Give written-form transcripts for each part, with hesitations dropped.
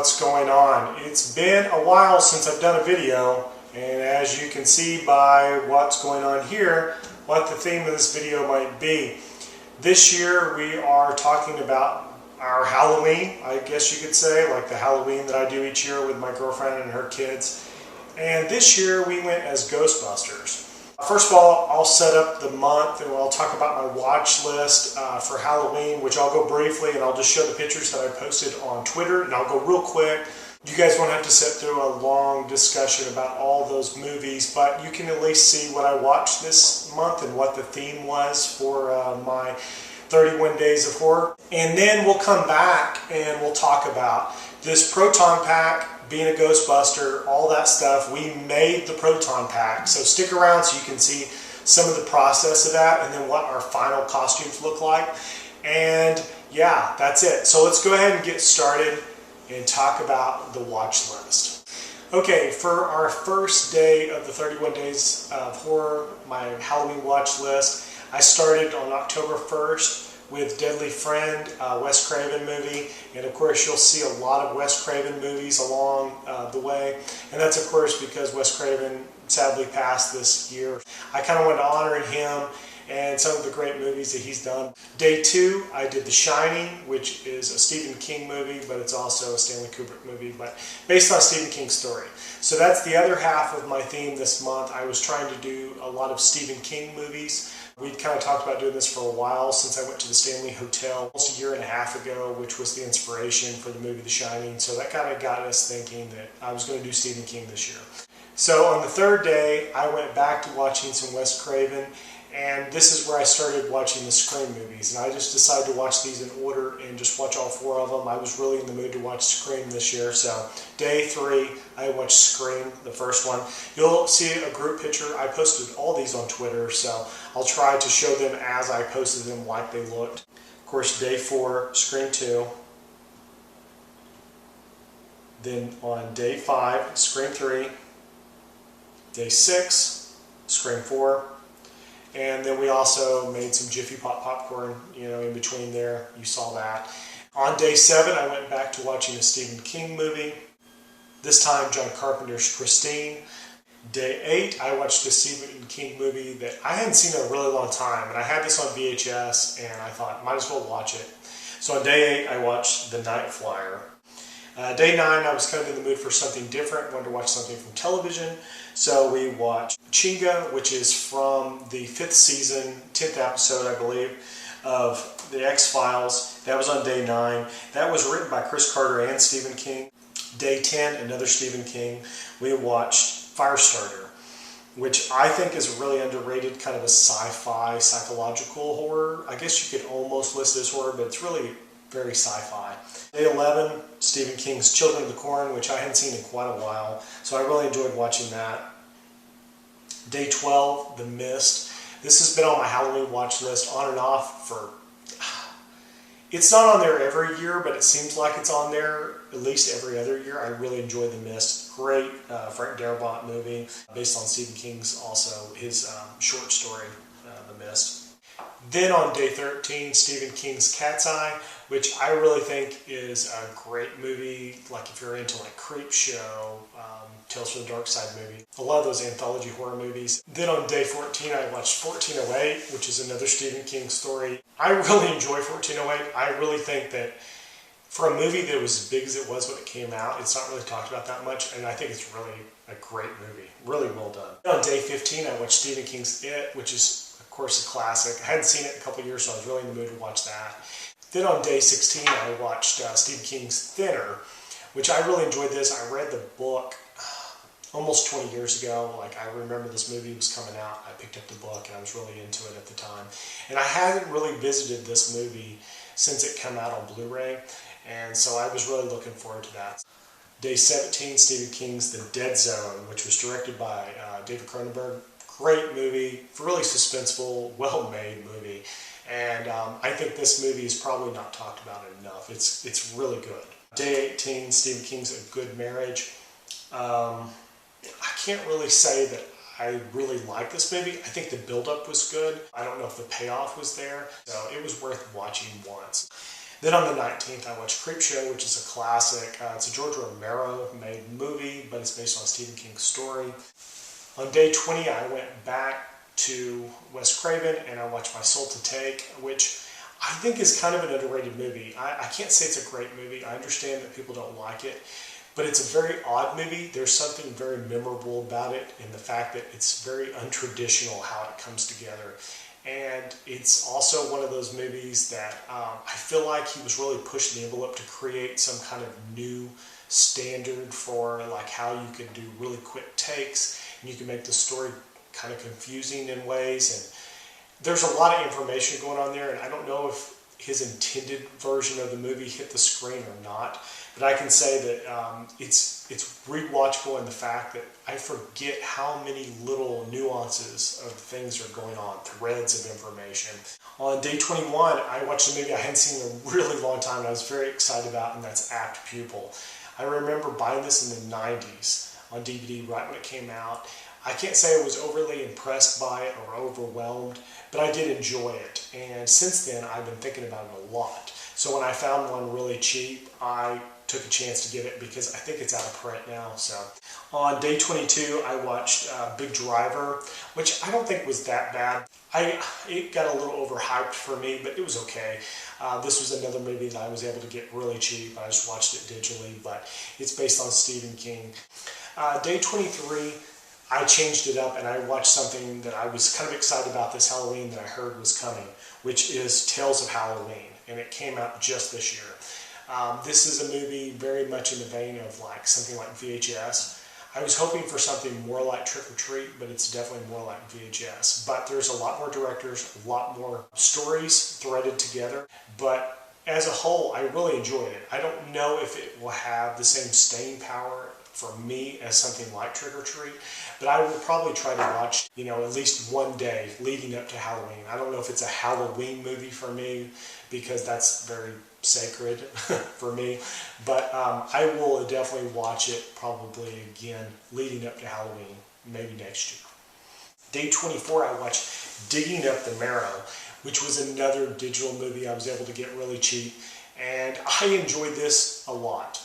what's going on? It's been a while since I've done a video, and as you can see by what's going on here, what the theme of this video might be. This year we are talking about our Halloween, I guess you could say, like the Halloween that I do each year with my girlfriend and her kids. And this year we went as Ghostbusters. First of all, I'll set up the month and I'll talk about my watch list for Halloween, which I'll go briefly and I'll just show the pictures that I posted on Twitter, and I'll go real quick. You guys won't have to sit through a long discussion about all those movies, but you can at least see what I watched this month and what the theme was for my 31 Days of Horror. And then we'll come back and we'll talk about this proton pack, being a Ghostbuster, all that stuff. We made the proton pack, so stick around so you can see some of the process of that and then what our final costumes look like. And yeah, that's it. So let's go ahead and get started and talk about the watch list. Okay, for our first day of the 31 Days of Horror, my Halloween watch list, I started on October 1st with Deadly Friend, Wes Craven movie, and of course you'll see a lot of Wes Craven movies along the way, and that's of course because Wes Craven sadly passed this year. I kind of wanted to honor him and some of the great movies that he's done. Day 2, I did The Shining, which is a Stephen King movie, but it's also a Stanley Kubrick movie, but based on Stephen King's story. So that's the other half of my theme this month. I was trying to do a lot of Stephen King movies. We kind of talked about doing this for a while since I went to the Stanley Hotel almost a year and a half ago, which was the inspiration for the movie The Shining. So that kind of got us thinking that I was going to do Stephen King this year. So on the third day, I went back to watching some Wes Craven, and this is where I started watching the Scream movies. And I just decided to watch these in order and just watch all 4 of them. I was really in the mood to watch Scream this year. So day 3, I watched Scream, the first one. You'll see a group picture. I posted all these on Twitter, so I'll try to show them as I posted them like they looked. Of course, day 4, Scream 2. Then on day 5, Scream 3. Day 6, Scream 4. And then we also made some Jiffy Pop popcorn, in between there. You saw that. On day 7, I went back to watching a Stephen King movie. This time, John Carpenter's Christine. Day 8, I watched a Stephen King movie that I hadn't seen in a really long time. And I had this on VHS, and I thought, might as well watch it. So on day 8, I watched The Night Flyer. Day 9, I was kind of in the mood for something different. Wanted to watch something from television. So we watched Chinga, which is from the 5th season, 10th episode, I believe, of The X-Files. That was on day 9. That was written by Chris Carter and Stephen King. Day 10, another Stephen King. We watched Firestarter, which I think is a really underrated kind of a sci-fi, psychological horror. I guess you could almost list it as horror, but it's really very sci-fi. Day 11, Stephen King's Children of the Corn, which I hadn't seen in quite a while, so I really enjoyed watching that. Day 12, The Mist. This has been on my Halloween watch list on and off for... It's not on there every year, but it seems like it's on there at least every other year. I really enjoyed The Mist. Great Frank Darabont movie, based on Stephen King's, also his short story, The Mist. Then on day 13, Stephen King's Cat's Eye, which I really think is a great movie, like if you're into like Creepshow, Tales from the Dark Side movie, a lot of those anthology horror movies. Then on day 14, I watched 1408, which is another Stephen King story. I really enjoy 1408. I really think that for a movie that was as big as it was when it came out, it's not really talked about that much, and I think it's really a great movie. Really well done. On day 15, I watched Stephen King's It, which is, of course, a classic. I hadn't seen it in a couple of years, so I was really in the mood to watch that. Then on day 16, I watched Stephen King's Thinner, which I really enjoyed this. I read the book almost 20 years ago. Like, I remember this movie was coming out. I picked up the book, and I was really into it at the time. And I hadn't really visited this movie since it came out on Blu-ray, and so I was really looking forward to that. Day 17, Stephen King's The Dead Zone, which was directed by David Cronenberg. Great movie, really suspenseful, well-made movie. And I think this movie is probably not talked about enough. It's really good. Day 18, Stephen King's A Good Marriage. I can't really say that I really like this movie. I think the build-up was good. I don't know if the payoff was there, so it was worth watching once. Then on the 19th, I watched Creepshow, which is a classic. It's a George Romero made movie, but it's based on Stephen King's story. On day 20, I went back to Wes Craven and I watched My Soul to Take, which I think is kind of an underrated movie. I can't say it's a great movie. I understand that people don't like it, but it's a very odd movie. There's something very memorable about it in the fact that it's very untraditional how it comes together. And it's also one of those movies that I feel like he was really pushing the envelope to create some kind of new standard for like how you could do really quick takes and you can make the story kind of confusing in ways. And there's a lot of information going on there, and I don't know if his intended version of the movie hit the screen or not, but I can say that it's rewatchable in the fact that I forget how many little nuances of things are going on, threads of information. On day 21, I watched a movie I hadn't seen in a really long time and I was very excited about, and that's Act Pupil. I remember buying this in the 90s on DVD right when it came out. I can't say I was overly impressed by it or overwhelmed, but I did enjoy it. And since then, I've been thinking about it a lot. So when I found one really cheap, I took a chance to get it because I think it's out of print now. So on day 22, I watched Big Driver, which I don't think was that bad. It got a little overhyped for me, but it was okay. This was another movie that I was able to get really cheap. I just watched it digitally, but it's based on Stephen King. Day 23, I changed it up and I watched something that I was kind of excited about this Halloween that I heard was coming, which is Tales of Halloween, and it came out just this year. This is a movie very much in the vein of like something like VHS. I was hoping for something more like Trick or Treat, but it's definitely more like VHS. But there's a lot more directors, a lot more stories threaded together. But as a whole, I really enjoyed it. I don't know if it will have the same staying power for me as something like Trick or Treat, but I will probably try to watch, at least one day leading up to Halloween. I don't know if it's a Halloween movie for me because that's very sacred for me, but I will definitely watch it probably again leading up to Halloween, maybe next year. Day 24, I watched Digging Up the Marrow, which was another digital movie I was able to get really cheap, and I enjoyed this a lot.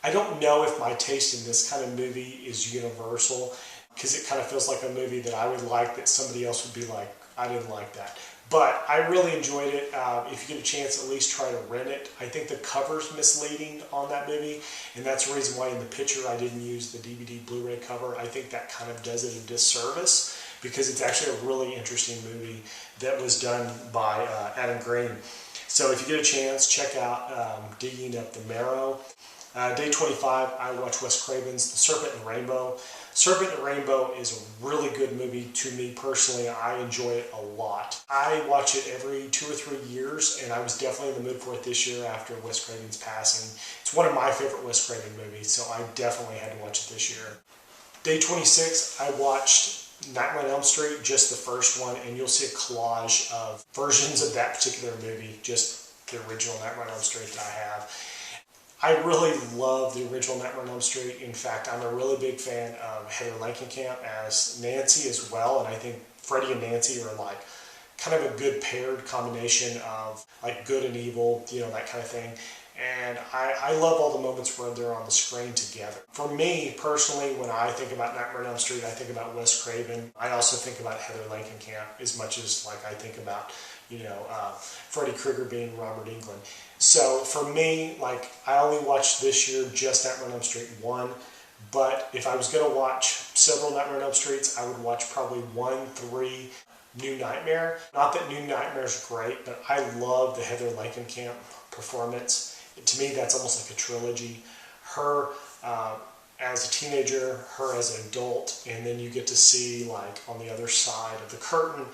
I don't know if my taste in this kind of movie is universal, because it kind of feels like a movie that I would like that somebody else would be like, I didn't like that. But I really enjoyed it. If you get a chance, at least try to rent it. I think the cover's misleading on that movie, and that's the reason why in the picture I didn't use the DVD Blu-ray cover. I think that kind of does it a disservice, because it's actually a really interesting movie that was done by Adam Green. So if you get a chance, check out Digging Up the Marrow. Day 25, I watched Wes Craven's The Serpent and Rainbow. Serpent and Rainbow is a really good movie to me personally. I enjoy it a lot. I watch it every 2 or 3 years, and I was definitely in the mood for it this year after Wes Craven's passing. It's one of my favorite Wes Craven movies, so I definitely had to watch it this year. Day 26, I watched Nightmare on Elm Street, just the first one, and you'll see a collage of versions of that particular movie, just the original Nightmare on Elm Street that I have. I really love the original Nightmare on Elm Street. In fact, I'm a really big fan of Heather Langenkamp as Nancy as well, and I think Freddie and Nancy are like kind of a good paired combination of like good and evil, that kind of thing. And I love all the moments where they're on the screen together. For me, personally, when I think about Nightmare on Elm Street, I think about Wes Craven. I also think about Heather Langenkamp as much as like I think about, Freddy Krueger being Robert Englund. So for me, like I only watched this year just Nightmare on Elm Street 1, but if I was going to watch several Nightmare on Elm Streets, I would watch probably 1, 3, New Nightmare. Not that New Nightmare is great, but I love the Heather Langenkamp performance. To me, that's almost like a trilogy. Her as a teenager, her as an adult, and then you get to see like on the other side of the curtain,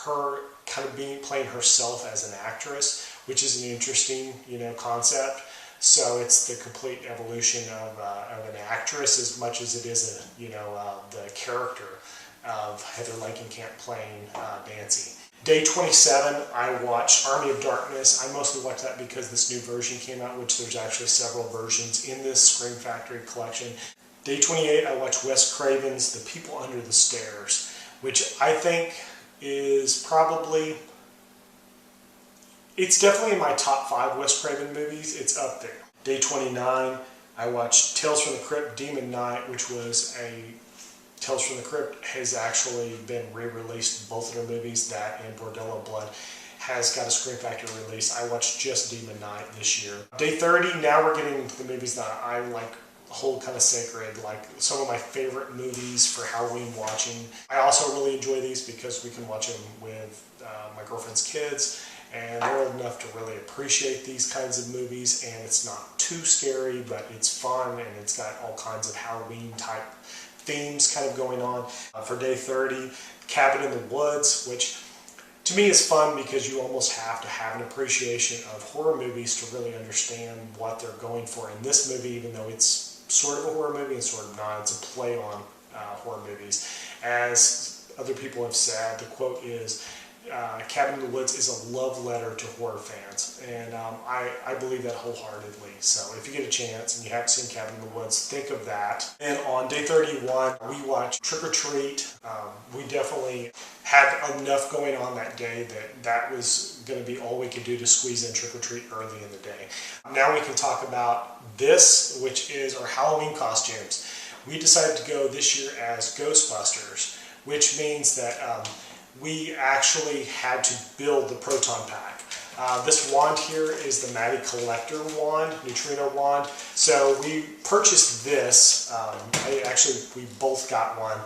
her kind of playing herself as an actress, which is an interesting, concept. So it's the complete evolution of an actress as much as it is the character of Heather Langenkamp playing Nancy. Day 27, I watched Army of Darkness. I mostly watched that because this new version came out, which there's actually several versions in this Scream Factory collection. Day 28, I watched Wes Craven's The People Under the Stairs, which I think is probably It's definitely in my top 5 Wes Craven movies. It's up there. Day 29, I watched Tales from the Crypt Demon Knight, which was a Tales from the Crypt has actually been re-released, both of their movies, that and Bordello Blood has got a Scream Factory release. I watched just Demon Knight this year. Day 30, now we're getting into the movies that I like hold kind of sacred, like some of my favorite movies for Halloween watching. I also really enjoy these because we can watch them with my girlfriend's kids, and they're old enough to really appreciate these kinds of movies, and it's not too scary, but it's fun, and it's got all kinds of Halloween type themes kind of going on. For day 30, Cabin in the Woods, which to me is fun because you almost have to have an appreciation of horror movies to really understand what they're going for in this movie, even though it's sort of a horror movie and sort of not. It's a play on horror movies. As other people have said, the quote is, Cabin in the Woods is a love letter to horror fans, and I believe that wholeheartedly. So if you get a chance and you haven't seen Cabin in the Woods, think of that. And on day 31, we watched Trick or Treat. We definitely had enough going on that day that was going to be all we could do to squeeze in Trick or Treat early in the day. Now we can talk about this, which is our Halloween costumes. We decided to go this year as Ghostbusters, which means that we actually had to build the proton pack. This wand here is the Maddie Collector wand, neutrino wand. So we purchased this. We both got one.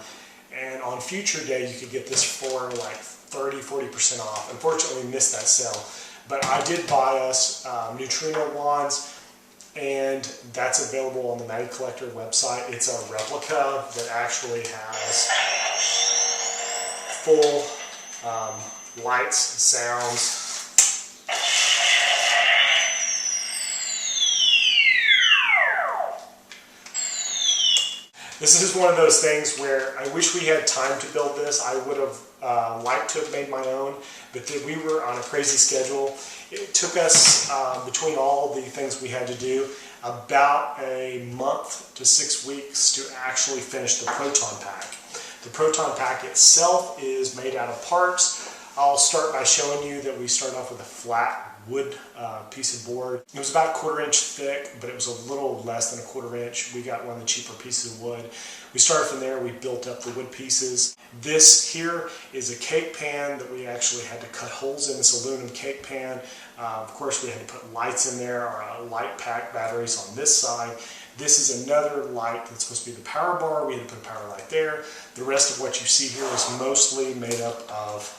And on future day, you could get this for like 30–40% off. Unfortunately, we missed that sale. But I did buy us neutrino wands, and that's available on the Maddie Collector website. It's a replica that actually has full lights, sounds. This is one of those things where I wish we had time to build this. I would have liked to have made my own, but we were on a crazy schedule. It took us, between all the things we had to do, about a month to 6 weeks to actually finish the proton pack. The proton pack itself is made out of parts. I'll start by showing you that we start off with a flat wood piece of board. It was about 1/4 inch thick, but it was a little less than 1/4 inch. We got one of the cheaper pieces of wood. We started from there, we built up the wood pieces. This here is a cake pan that we actually had to cut holes in, this aluminum cake pan. Of course, we had to put lights in there, our light pack batteries on this side. This is another light that's supposed to be the power bar. We had to put a power light there. The rest of what you see here is mostly made up of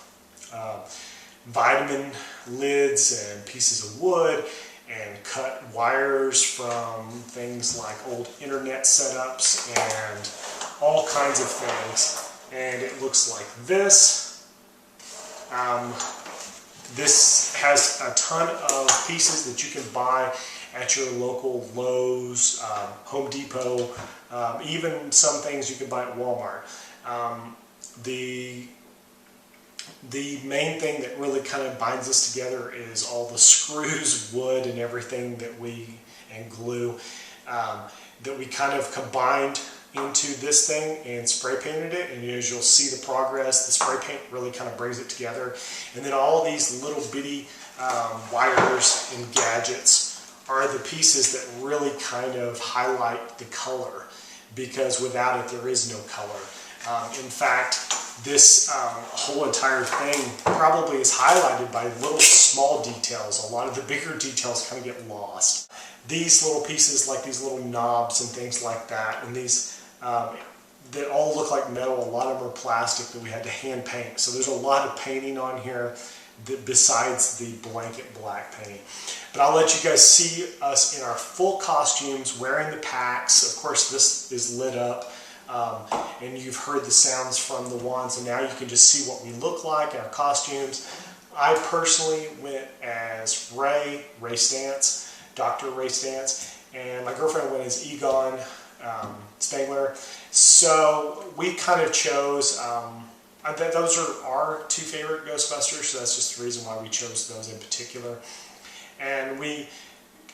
vitamin lids and pieces of wood and cut wires from things like old internet setups and all kinds of things. And it looks like this. This has a ton of pieces that you can buy at your local Lowe's, Home Depot, even some things you can buy at Walmart. The main thing that really kind of binds us together is all the screws, wood, and everything and glue that we kind of combined into this thing and spray painted it. And as you'll see the progress, the spray paint really kind of brings it together. And then all these little bitty wires and gadgets are the pieces that really kind of highlight the color, because without it there is no color. In fact, this whole entire thing probably is highlighted by little small details. A lot of the bigger details kind of get lost. These little pieces, like these little knobs and things like that, and these that all look like metal. A lot of them are plastic that we had to hand paint. So there's a lot of painting on here besides the blanket black paint. But I'll let you guys see us in our full costumes wearing the packs. Of course, this is lit up. And you've heard the sounds from the wands, and now you can just see what we look like in our costumes. I personally went as Ray Stantz, Dr. Ray Stantz, and my girlfriend went as Egon Spangler. So we kind of chose, those are our two favorite Ghostbusters, so that's just the reason why we chose those in particular. And we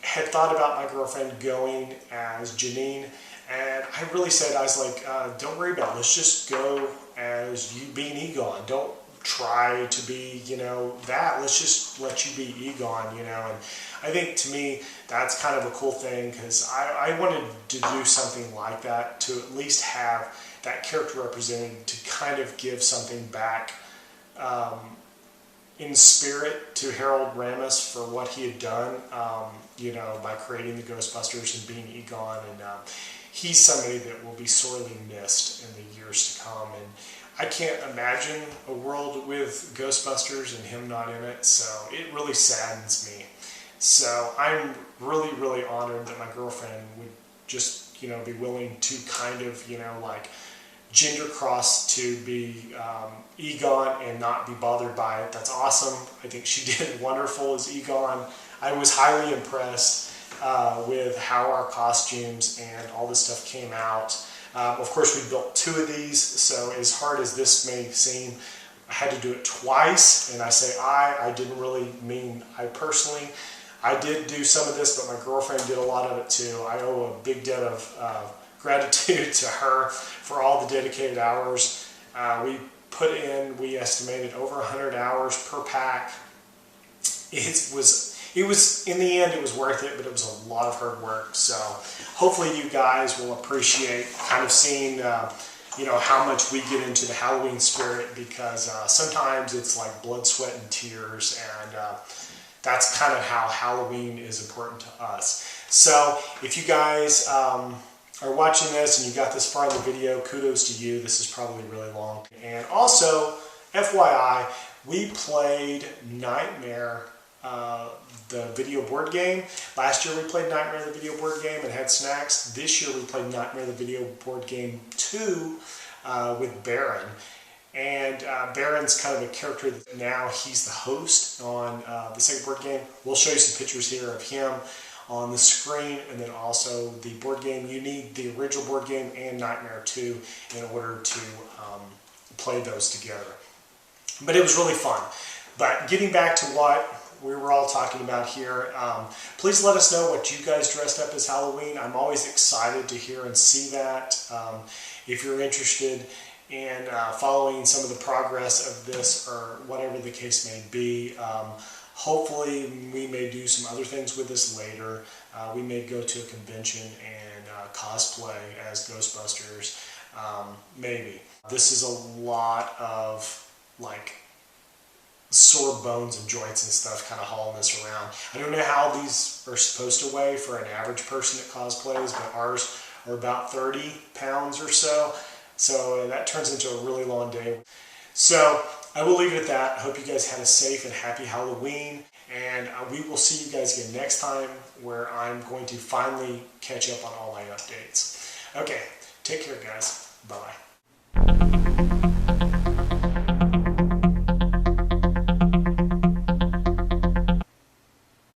had thought about my girlfriend going as Janine. And I really said, I was like, don't worry about it. Let's just go as you being Egon. Don't try to be, you know, that. Let's just let you be Egon, you know. And I think to me that's kind of a cool thing, because I wanted to do something like that, to at least have that character represented, to kind of give something back in spirit to Harold Ramis for what he had done, you know, by creating the Ghostbusters and being Egon. And he's somebody that will be sorely missed in the years to come. And I can't imagine a world with Ghostbusters and him not in it, so it really saddens me. So I'm really, really honored that my girlfriend would just, you know, be willing to kind of, you know, like gender cross to be Egon and not be bothered by it. That's awesome. I think she did wonderful as Egon. I was highly impressed with how our costumes and all this stuff came out. Of course, we built 2 of these, so as hard as this may seem, I had to do it twice, and I say I didn't really mean I personally. I did do some of this, but my girlfriend did a lot of it too. I owe a big debt of gratitude to her for all the dedicated hours. We put in, we estimated over 100 hours per pack. It was, in the end, it was worth it, but it was a lot of hard work. So hopefully you guys will appreciate kind of seeing, you know, how much we get into the Halloween spirit, because sometimes it's like blood, sweat, and tears, and that's kind of how Halloween is important to us. So if you guys are watching this and you got this far in the video, kudos to you. This is probably really long. And also, FYI, we played Nightmare, the video board game. Last year we played Nightmare the video board game and had snacks. This year we played Nightmare the video board game 2 with Baron. And Baron's kind of a character that now he's the host on the second board game. We'll show you some pictures here of him on the screen, and then also the board game. You need the original board game and Nightmare 2 in order to play those together. But it was really fun. But getting back to what we were all talking about here, please let us know what you guys dressed up as Halloween. I'm always excited to hear and see that. If you're interested in following some of the progress of this, or whatever the case may be, hopefully we may do some other things with this later. We may go to a convention and cosplay as Ghostbusters, maybe. This is a lot of like sore bones and joints and stuff kind of hauling this around. I don't know how these are supposed to weigh for an average person that cosplays, but ours are about 30 pounds or so. So that turns into a really long day. So I will leave it at that. I hope you guys had a safe and happy Halloween. And we will see you guys again next time, where I'm going to finally catch up on all my updates. Okay, take care guys. Bye-bye.